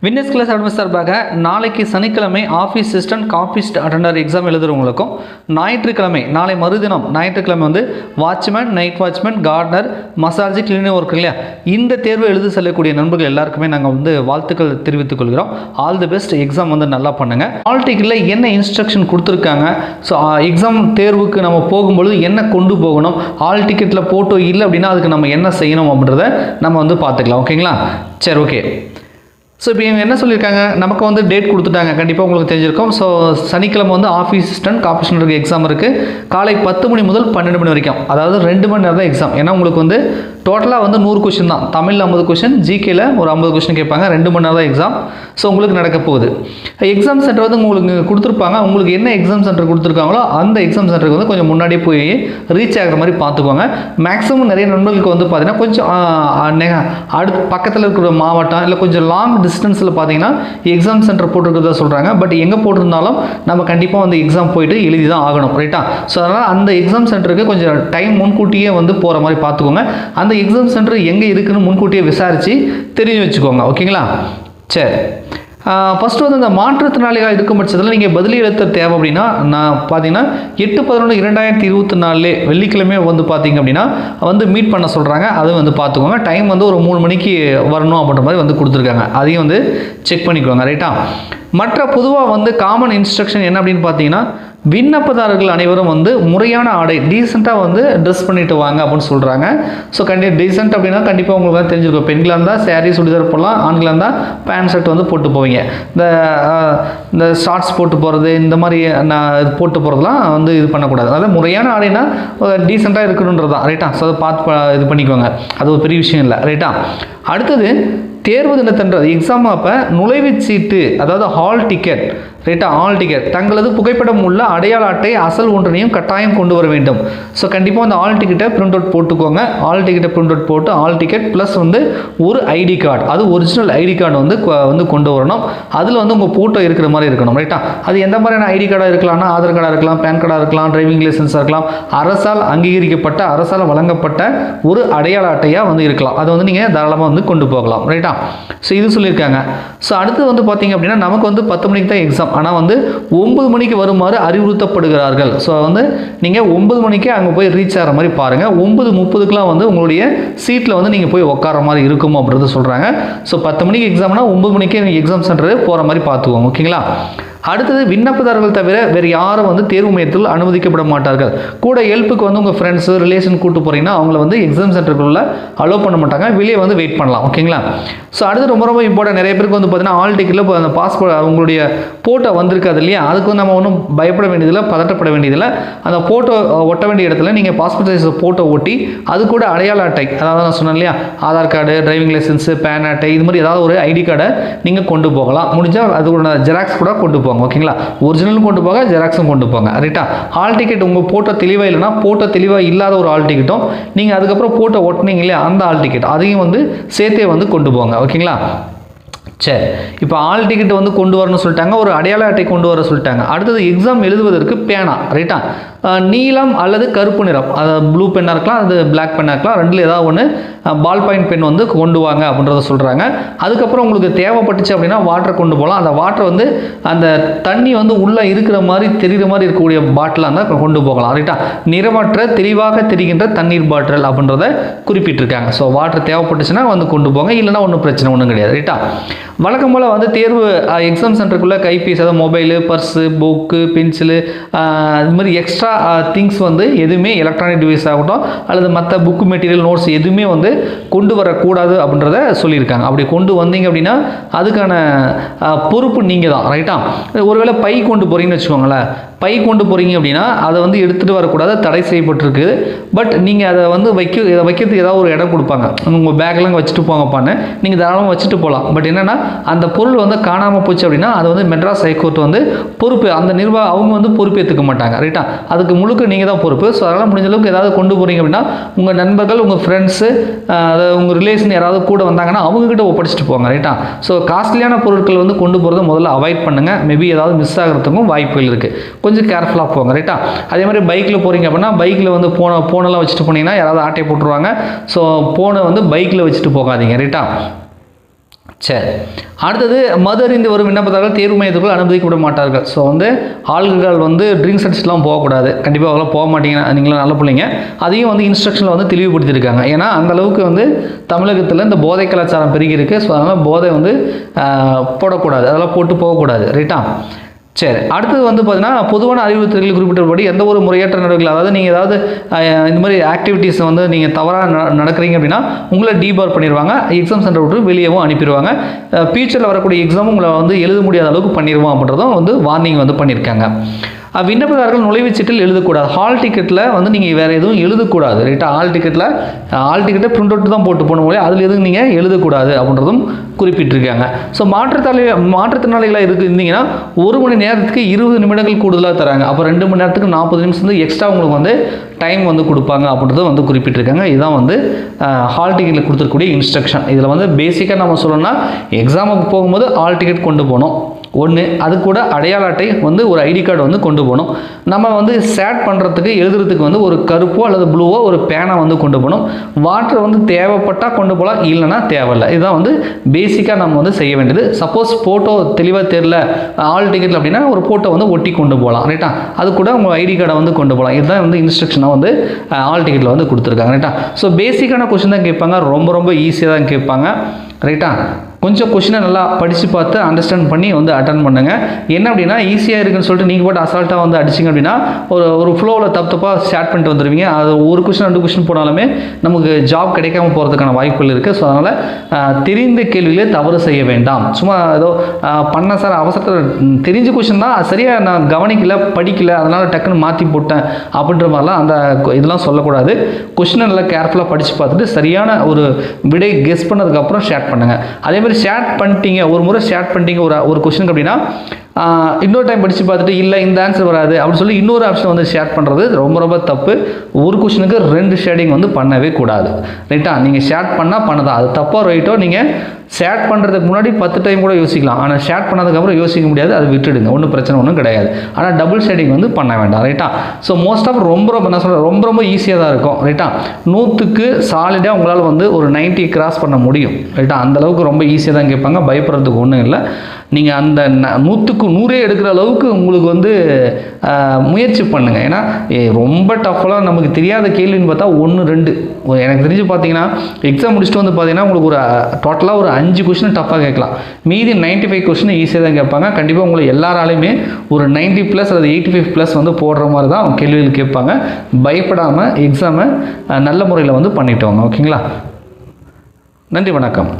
Winners class admit சார்பாக நாளைக்கு சனிக்கிழமை ஆஃபீஸ் அசிஸ்டன்ட் காஃபிஸ்ட் அட்டெண்டர் எக்ஸாம் எழுதுறவங்களுக்கும் ஞாயிற்றுக்கிழமை நாளை மறுதினம் ஞாயிற்றுக்கிழமை வந்து watchman night watchman gardener massage cleaning work இல்லையா இந்த தேர்வு எழுத செல்லக்கூடிய நண்பர்கள் எல்லாருக்குமே நாங்கள் வந்து வாழ்த்துக்கள் தெரிவித்துக் கொள்கிறோம். All the best. எக்ஸாம் வந்து நல்லா பண்ணுங்கள். ஆல் டிக்கெட்டில் என்ன இன்ஸ்ட்ரக்ஷன் கொடுத்துருக்காங்க, ஸோ எக்ஸாம் தேர்வுக்கு நம்ம போகும்பொழுது என்ன கொண்டு போகணும், ஆல் டிக்கெட்டில் ஃபோட்டோ இல்லை அப்படின்னா அதுக்கு நம்ம என்ன செய்யணும் அப்படின்றத நம்ம வந்து பார்த்துக்கலாம். ஓகேங்களா? சரி, ஓகே. ஸோ இப்போ இவங்க என்ன சொல்லியிருக்காங்க, நமக்கு வந்து டேட் கொடுத்துட்டாங்க, கண்டிப்பாக உங்களுக்கு தெரிஞ்சிருக்கும். ஸோ சனிக்கிழமை வந்து ஆஃபீஸ் அசிஸ்டன்ட் கார்ப்பரேஷனுக்கு எக்ஸாம் இருக்குது. காலை 10 மணி முதல் 12 மணி வரைக்கும், அதாவது 2 மணி நேரம் தான் எக்ஸாம். ஏன்னா உங்களுக்கு வந்து டோட்டலாக வந்து 100 கொஷின் தான். தமிழில் 50 கொஷின், ஜிகேல ஒரு 50 கொஷின் கேட்பாங்க. 2 மணி நேரம் தான் எக்ஸாம். ஸோ உங்களுக்கு நடக்க போகுது. எக்ஸாம் சென்டர் வந்து உங்களுக்கு கொடுத்துருப்பாங்க. உங்களுக்கு என்ன எக்ஸாம் சென்டர் கொடுத்துருக்காங்களோ அந்த எக்ஸாம் சென்டருக்கு வந்து கொஞ்சம் முன்னாடியே போய் ரீச் ஆகிற மாதிரி பார்த்துக்கோங்க. மேக்ஸிமம் நிறைய நண்பர்களுக்கு வந்து பார்த்தீங்கன்னா கொஞ்சம் அடுத்து பக்கத்தில் இருக்கிற மாவட்டம் இல்லை கொஞ்சம் லாங் டிஸ்டன்ஸில் பார்த்தீங்கன்னா எக்ஸாம் சென்டர் போட்டிருக்கிறதா சொல்கிறாங்க. பட் எங்கே போட்டிருந்தாலும் நம்ம கண்டிப்பாக வந்து எக்ஸாம் போயிட்டு எழுதி தான் ஆகணும், ரைட்டா? ஸோ அதனால் அந்த எக்ஸாம் சென்டருக்கு கொஞ்சம் டைம் முன்கூட்டியே வந்து போகிற மாதிரி பார்த்துக்கோங்க. அந்த எக்ஸாம் சென்டர் எங்கே இருக்குன்னு முன்கூட்டியே விசாரித்து தெரிஞ்சு வச்சுக்கோங்க. ஓகேங்களா? சரி, ஃபஸ்ட்டு வந்து இந்த மாற்றுத்திறனாளிகள் இருக்கும் பட்சத்தில் நீங்கள் பதிலி எழுத்த தேவை அப்படின்னா நான் பார்த்தீங்கன்னா 8/11/2024 வெள்ளிக்கிழமை வந்து பார்த்தீங்க அப்படின்னா வந்து மீட் பண்ண சொல்கிறாங்க. அது வந்து பார்த்துக்கோங்க. டைம் வந்து ஒரு 3 மணிக்கு வரணும் அப்படின்ற மாதிரி வந்து கொடுத்துருக்காங்க. அதையும் வந்து செக் பண்ணிக்கோங்க, ரைட்டா? மற்ற பொதுவாக வந்து காமன் இன்ஸ்ட்ரக்ஷன் என்ன அப்படின்னு பார்த்தீங்கன்னா விண்ணப்பதாரர்கள் அனைவரும் வந்து முறையான ஆடை டீசெண்டாக வந்து ட்ரெஸ் பண்ணிட்டு வாங்க அப்படின்னு சொல்கிறாங்க. ஸோ டீசென்ட் அப்படின்னா கண்டிப்பாக உங்களுக்கு வந்து தெரிஞ்சிருக்கும். பெண்களாக இருந்தால் சேரீ சுடிதார் போடலாம், ஆண்களாக இருந்தால் பேண்ட் ஷர்ட் வந்து போட்டு போவீங்க. இந்த ஷார்ட்ஸ் போட்டு போகிறது இந்த மாதிரி இது போட்டு போகிறதுலாம் வந்து இது பண்ணக்கூடாது. அதாவது முறையான ஆடைனா டீசெண்டாக இருக்கணுன்றது தான், ரைட்டா? ஸோ அதை பார்த்து இது பண்ணிக்கோங்க. அது ஒரு பெரிய விஷயம் இல்லை, ரைட்டா? அடுத்தது தேர்வு தினத்தன்றது எக்ஸாம் அப்போ நுழைவுச் சீட்டு, அதாவது ஹால் டிக்கெட், ரைட்டா? ஹால் டிக்கெட் தங்களது புகைப்படம் உள்ள அடையாள அட்டை அசல் ஒன்றையும் கட்டாயம் கொண்டு வர வேண்டும். ஸோ கண்டிப்பாக அந்த ஹால் டிக்கெட்டை பிரிண்ட் அவுட் போட்டுக்கோங்க. ஹால் டிக்கெட்டை பிரிண்ட் அவுட் போட்டு ஹால் டிக்கெட் ப்ளஸ் வந்து ஒரு ஐடி கார்டு, அது ஒரிஜினல் ஐடி கார்டு வந்து கொண்டு வரணும். அதில் வந்து உங்கள் ஃபோட்டோ இருக்கிற மாதிரி இருக்கணும், ரைட்டா? அது எந்த மாதிரியான ஐடி கார்டாக இருக்கலாம்னா ஆதார் கார்டாக இருக்கலாம், பேன் கார்டாக இருக்கலாம், டிரைவிங் லைசன்ஸாக இருக்கலாம், அரசால் அங்கீகரிக்கப்பட்ட அரசால் வழங்கப்பட்ட ஒரு அடையாள அட்டையாக வந்து இருக்கலாம். அதை வந்து நீங்கள் தாராளமாக வந்து கொண்டு போகலாம், ரைட்டா? ஸோ இது சொல்லியிருக்காங்க. ஸோ அடுத்து வந்து பார்த்தீங்க அப்படின்னா நமக்கு வந்து 10 மணிக்கு தான் எக்ஸாம். ஆனால் வந்து 9 மணிக்கு வருமாறு அறிவுறுத்தப்படுகிறார்கள். ஸோ வந்து நீங்கள் 9 மணிக்கே அங்கே போய் ரீச் ஆகிற மாதிரி பாருங்கள். 9:30க்குலாம் வந்து உங்களுடைய சீட்டில் வந்து நீங்கள் போய் உட்கார மாதிரி இருக்கும் அப்படின்றது சொல்கிறாங்க. ஸோ 10 மணிக்கு எக்ஸாம்னா 9 மணிக்கே நீங்கள் எக்ஸாம் சென்டர் போகிற மாதிரி பார்த்துக்கோங்க. ஓகேங்களா? அடுத்தது விண்ணப்பதாரர்கள் தவிர வேறு யாரும் வந்து தேர்வு மையத்தில் அனுமதிக்கப்பட மாட்டார்கள். கூட ஹெல்ப்புக்கு வந்து உங்கள் ஃப்ரெண்ட்ஸு ரிலேஷன் கூப்பிட்டு போகிறீங்கன்னா அவங்கள வந்து எக்ஸாம் சென்டருக்குள்ளே அலோவ் பண்ண மாட்டாங்க, வெளியே வந்து வெயிட் பண்ணலாம். ஓகேங்களா? ஸோ அடுத்து ரொம்ப ரொம்ப இம்பார்ட்டன்ட், நிறைய பேருக்கு வந்து பார்த்தீங்கன்னா ஆல் டிக்கெட்டில் இப்போ அந்த பாஸ்போர்ட் உங்களுடைய ஃபோட்டோ வந்திருக்காது இல்லையா? அதுக்கு வந்து நம்ம ஒன்றும் பயப்பட வேண்டியதில்லை, பதட்டப்பட வேண்டியதில்லை. அந்த ஃபோட்டோ ஒட்ட வேண்டிய இடத்துல நீங்கள் பாஸ்போர்ட் சைஸ் ஃபோட்டோ ஒட்டி அது கூட அடையாள அட்டை, அதாவது நான் சொன்னேன் இல்லையா, Aadhaar card, driving licence, PAN அட்டை, இது மாதிரி ஏதாவது ஒரு ஐடி கார்டை நீங்கள் கொண்டு போகலாம். முடிஞ்சால் அது கூட ஜெராக்ஸ் கூட கொண்டு போங்க. ஓகேங்களா? ஒரிஜினலும் கொண்டு போங்க, ஜெராக்ஸும் கொண்டு போங்க, ரைட்டா? ஹால் டிக்கெட் உங்கள் ஃபோட்டோ தெளிவாக இல்லைனா ஃபோட்டோ தெளிவாக இல்லாத ஒரு ஹால் டிக்கெட்டும் நீங்கள் அதுக்கப்புறம் ஃபோட்டோ ஒட்டினீங்க இல்லையா அந்த ஹால் டிக்கெட் அதையும் வந்து சேர்த்தே வந்து கொண்டு போங்க. ஓகேங்களா? சரி, இப்போ ஆல் டிக்கெட் வந்து கொண்டு வரணும்னு சொல்லிட்டாங்க, ஒரு அடையாள அட்டை கொண்டு வர சொல்லிட்டாங்க. அடுத்தது எக்ஸாம் எழுதுவதற்கு பேனா, ரைட்டா? நீலம் அல்லது கருப்பு நிறம், அது ப்ளூ பென்னாக இருக்கலாம், அது பிளாக் பென்னாக இருக்கலாம், ரெண்டில் ஏதாவது ஒன்று பால் பாயிண்ட் பென் வந்து கொண்டு வாங்க அப்படின்றத சொல்கிறாங்க. அதுக்கப்புறம் உங்களுக்கு தேவைப்பட்டுச்சு அப்படின்னா வாட்டர் கொண்டு போகலாம். அந்த வாட்டர் வந்து அந்த தண்ணி வந்து உள்ளே இருக்கிற மாதிரி தெரிகிற மாதிரி இருக்கக்கூடிய பாட்டிலாக இருந்தால் கொண்டு போகலாம், ரைட்டா? நிறமற்ற தெளிவாக தெரிகின்ற தண்ணீர் பாட்டில் அப்படின்றத குறிப்பிட்டிருக்காங்க. ஸோ வாட்டர் தேவைப்பட்டுச்சுன்னா வந்து கொண்டு போங்க, இல்லைனா ஒன்றும் பிரச்சனை ஒன்றும் கிடையாது, ரைட்டா? வழக்கம் போல் வந்து தேர்வு எக்ஸாம் சென்டருக்குள்ளே கைபேசி, அதாவது மொபைலு, பர்ஸு, புக்கு, பென்சிலு, இது மாதிரி எக்ஸ்ட்ரா திங்ஸ் வந்து எதுவுமே எலக்ட்ரானிக் டிவைஸ் ஆகட்டும் அல்லது மற்ற புக்கு மெட்டீரியல் நோட்ஸ் எதுவுமே வந்து கொண்டு வரக்கூடாது அப்படின்றத சொல்லியிருக்காங்க. அப்படி கொண்டு வந்தீங்க அப்படின்னா அதுக்கான பொறுப்பு நீங்கள் தான், ரைட்டா? ஒருவேளை பை கொண்டு போகிறீங்கன்னு வச்சுக்கோங்களேன், பை கொண்டு போகிறீங்க அப்படின்னா அதை வந்து எடுத்துகிட்டு வரக்கூடாது, தடை செய்யப்பட்டிருக்கு. பட் நீங்கள் அதை வந்து வைக்கிறதுக்கு ஏதாவது ஒரு இடம் கொடுப்பாங்க, உங்கள் பேக்லாம் வச்சுட்டு போங்கப்பான்னு நீங்கள் தாராளமாக வச்சுட்டு போகலாம். பட் என்னென்னா அந்த பொருள் வந்து காணாமல் போச்சு அப்படின்னா அது வந்து மெட்ராஸ் ஹைகோர்ட் வந்து பொறுப்பு, அந்த நிர்வாகம் அவங்க வந்து பொறுப்பேற்றுக்க மாட்டாங்க, ரைட்டா? அதுக்கு முழுக்க நீங்கள் தான் பொறுப்பு. ஸோ அதனால் முடிஞ்ச அளவுக்கு ஏதாவது கொண்டு போகிறீங்க அப்படின்னா உங்கள் நண்பர்கள், உங்கள் ஃப்ரெண்ட்ஸு, அதாவது உங்கள் ரிலேஷன் யாராவது கூட வந்தாங்கன்னா அவங்ககிட்ட ஒப்படைச்சிட்டு போங்க, ரைட்டா? ஸோ காஸ்ட்லியான பொருட்கள் வந்து கொண்டு போகிறத முதல்ல அவாய்ட் பண்ணுங்கள். மேபி ஏதாவது மிஸ் ஆகிறதுக்கும் வாய்ப்புகள் இருக்குது, கொஞ்சம் கேர்ஃபுல்லாக போங்க, ரைட்டா? அதே மாதிரி பைக்கில் போகிறீங்க அப்படின்னா பைக்கில் வந்து ஃபோனெல்லாம் வச்சுட்டு போனீங்கன்னா யாராவது ஆட்டை போட்டுருவாங்க. ஸோ ஃபோனை வந்து பைக்கில் வச்சுட்டு போகாதீங்க, ரைட்டா? சரி, அடுத்தது மது அறிந்து வரும் விண்ணப்பதாரர்கள் தேர்வு மையத்துக்குள் அனுமதிக்கப்பட மாட்டார்கள். ஸோ வந்து ஆள்கள் வந்து ட்ரிங்க்ஸ் அடிச்சுலாம் போகக்கூடாது. கண்டிப்பாக அவங்களாம் போக மாட்டீங்க, நீங்களாம் நல்ல பிள்ளைங்க. அதையும் வந்து இன்ஸ்ட்ரக்ஷனில் வந்து தெளிவுபடுத்தியிருக்காங்க. ஏன்னா அந்தளவுக்கு வந்து தமிழகத்தில் இந்த போதை கலாச்சாரம் பெருகி இருக்குது. ஸோ அதனால் போதை வந்து போடக்கூடாது, அதெல்லாம் போட்டு போகக்கூடாது. ரைட்டா? சரி, அடுத்தது வந்து பார்த்தீங்கன்னா பொதுவான அறிவுறுத்தல்கள் குறிப்பிட்டபடி எந்த ஒரு முறையற்ற நடவடிக்கைகள், அதாவது நீங்கள் ஏதாவது இந்த மாதிரி ஆக்டிவிட்டீஸ் வந்து நீங்கள் தவறாக நடக்கிறீங்க அப்படின்னா உங்களை டீபார் பண்ணிடுவாங்க, எக்ஸாம் சென்டர் விட்டு வெளியவும் அனுப்பிடுவாங்க. ஃபியூச்சரில் வரக்கூடிய எக்ஸாமும் உங்களை வந்து எழுத முடியாத அளவுக்கு பண்ணிடுவோம் அப்படின்றதும் வந்து வார்னிங் வந்து பண்ணியிருக்காங்க. விண்ணப்பதாரர்கள் நுழைவுச்சீட்டில் எழுதக்கூடாது. ஹால் டிக்கெட்டில் வந்து நீங்கள் வேறு எதுவும் எழுதக்கூடாது. ரைட்டா? ஹால் டிக்கெட்டை பிரிண்ட் அவுட் தான் போட்டு போன முடியும், அதில் எதுவும் நீங்கள் எழுதக்கூடாது அப்படின்றதும் குறிப்பிட்டிருக்காங்க. ஸோ மாற்றுத்திறனாளிகளாக இருந்தீங்கன்னா 1 மணி நேரத்துக்கு 20 நிமிடங்கள் கூடுதலாக தராங்க. அப்போ 2 மணி நேரத்துக்கு 40 நிமிஷம் வந்து எக்ஸ்ட்ரா உங்களுக்கு வந்து டைம் வந்து கொடுப்பாங்க அப்படின்றத வந்து குறிப்பிட்டிருக்காங்க. இதுதான் வந்து ஹால் டிக்கெட்டில் கொடுத்துருக்கூடிய இன்ஸ்ட்ரக்ஷன். இதில் வந்து பேசிக்காக நம்ம சொல்லணும்னா எக்ஸாமுக்கு போகும்போது ஹால் டிக்கெட் கொண்டு போகணும் ஒன்று, அது கூட அடையாள அட்டை வந்து ஒரு ஐடி கார்டு வந்து கொண்டு போகணும். நம்ம வந்து சேட் பண்ணுறதுக்கு எழுதுறதுக்கு வந்து ஒரு கருப்போ அல்லது ப்ளூவோ ஒரு பேனை வந்து கொண்டு போகணும். வாட்டர் வந்து தேவைப்பட்டால் கொண்டு போகலாம், இல்லைனா தேவையில்லை. இதுதான் வந்து பேசிக்காக நம்ம வந்து செய்ய வேண்டியது. சப்போஸ் ஃபோட்டோ தெளிவாக தெரியல ஆல் டிக்கெட்டில் அப்படின்னா ஒரு ஃபோட்டோ வந்து ஒட்டி கொண்டு போகலாம். ரைட்டா? அது கூட உங்கள் ஐடி கார்டை வந்து கொண்டு போகலாம். இதுதான் வந்து இன்ஸ்ட்ரக்ஷனாக வந்து ஆல் டிக்கெட்டில் வந்து கொடுத்துருக்காங்க. ரைட்டா? ஸோ பேசிக்கான கொஸ்டின் தான் கேட்பாங்க, ரொம்ப ஈஸியாக தான் கேட்பாங்க. ரைட்டா? கொஞ்சம் கொஷினை நல்லா படித்து பார்த்து அண்டர்ஸ்டாண்ட் பண்ணி வந்து அட்டன் பண்ணுங்கள். என்ன அப்படின்னா ஈஸியாக இருக்குன்னு சொல்லிட்டு நீங்கள் போட்டு அசால்ட்டாக வந்து அடிச்சிங்க அப்படின்னா ஒரு ஃப்ளோவில் தப்பாக ஸ்டார்ட் பண்ணிட்டு வந்துடுவீங்க. அது ஒரு கொஷின் 2 கொஷின் போனாலுமே நமக்கு ஜாப் கிடைக்காம போகிறதுக்கான வாய்ப்புகள் இருக்குது. ஸோ அதனால் தெரிந்த கேள்வியிலே தவறு செய்ய வேண்டாம். சும்மா ஏதோ பண்ண சார் அவசரத்தில் தெரிஞ்ச கொஷின் தான் சரியாக நான் கவனிக்கல படிக்கல அதனால் டக்குன்னு மாற்றி போட்டேன் அப்படின்ற மாதிரிலாம் அந்த இதெல்லாம் சொல்லக்கூடாது. கொஷினை நல்லா கேர்ஃபுல்லாக படித்து பார்த்துட்டு சரியான ஒரு விடை கெஸ் பண்ணதுக்கப்புறம் ஷேர் பண்ணுங்கள். அதேமாதிரி ஷேர் பண்ணிட்டீங்க, ஒரு முறை ஷேர் பண்ணிட்டீங்க ஒரு கொஸ்டினுக்கு அப்படின்னா இன்னொரு டைம் படித்து பார்த்துட்டு இல்லை இந்த ஆன்சர் வராது அப்படின்னு சொல்லி இன்னொரு ஆப்ஷன் வந்து ஷேர் பண்ணுறது ரொம்ப தப்பு. ஒரு கொஸ்டினுக்கு 2 ஷேடிங் வந்து பண்ணவே கூடாது. ரைட்டா? நீங்கள் ஷேர் பண்ணால் பண்ணதான், அது தப்போ ரைட்டோ நீங்கள் ஷேர் பண்ணுறதுக்கு முன்னாடி 10 டைம் கூட யோசிக்கலாம். ஆனால் ஷேர் பண்ணதுக்கப்புறம் யோசிக்க முடியாது, அது விட்டுடுங்க, ஒன்றும் பிரச்சனை ஒன்றும் கிடையாது. ஆனால் டபுள் ஷேடிங் வந்து பண்ண வேண்டாம். ரைட்டா? ஸோ மோஸ்ட் ஆஃப் நான் சொல்கிறேன் ரொம்ப ஈஸியாக தான் இருக்கும். ரைட்டா? 100க்கு சாலிடாக உங்களால் வந்து ஒரு 90 கிராஸ் பண்ண முடியும். ரைட்டா? அந்தளவுக்கு ரொம்ப ஈஸியாக தான் கேட்பாங்க, பயப்படுறதுக்கு ஒன்றும் இல்லை. நீங்கள் அந்த 100க்கு 100 எடுக்கிற அளவுக்கு உங்களுக்கு வந்து முயற்சி பண்ணுங்கள். ஏன்னா ரொம்ப டஃப்லாம் நமக்கு தெரியாத கேள்வின்னு பார்த்தா 1, 2 எனக்கு தெரிஞ்சு பார்த்தீங்கன்னா எக்ஸாம் முடிச்சுட்டு வந்து பார்த்தீங்கன்னா உங்களுக்கு ஒரு டோட்டலாக ஒரு 5 கொஷின் டஃப்பாக கேட்கலாம். மீதி 95 கொஷின் ஈஸியாக தான் கேட்பாங்க. கண்டிப்பாக உங்களை எல்லாராலையுமே ஒரு 90+ அல்லது 85+ வந்து போடுற மாதிரி தான் கேள்விகள் கேட்பாங்க. பயப்படாமல் எக்ஸாமை நல்ல முறையில் வந்து பண்ணிட்டு வாங்க. ஓகேங்களா? நன்றி, வணக்கம்.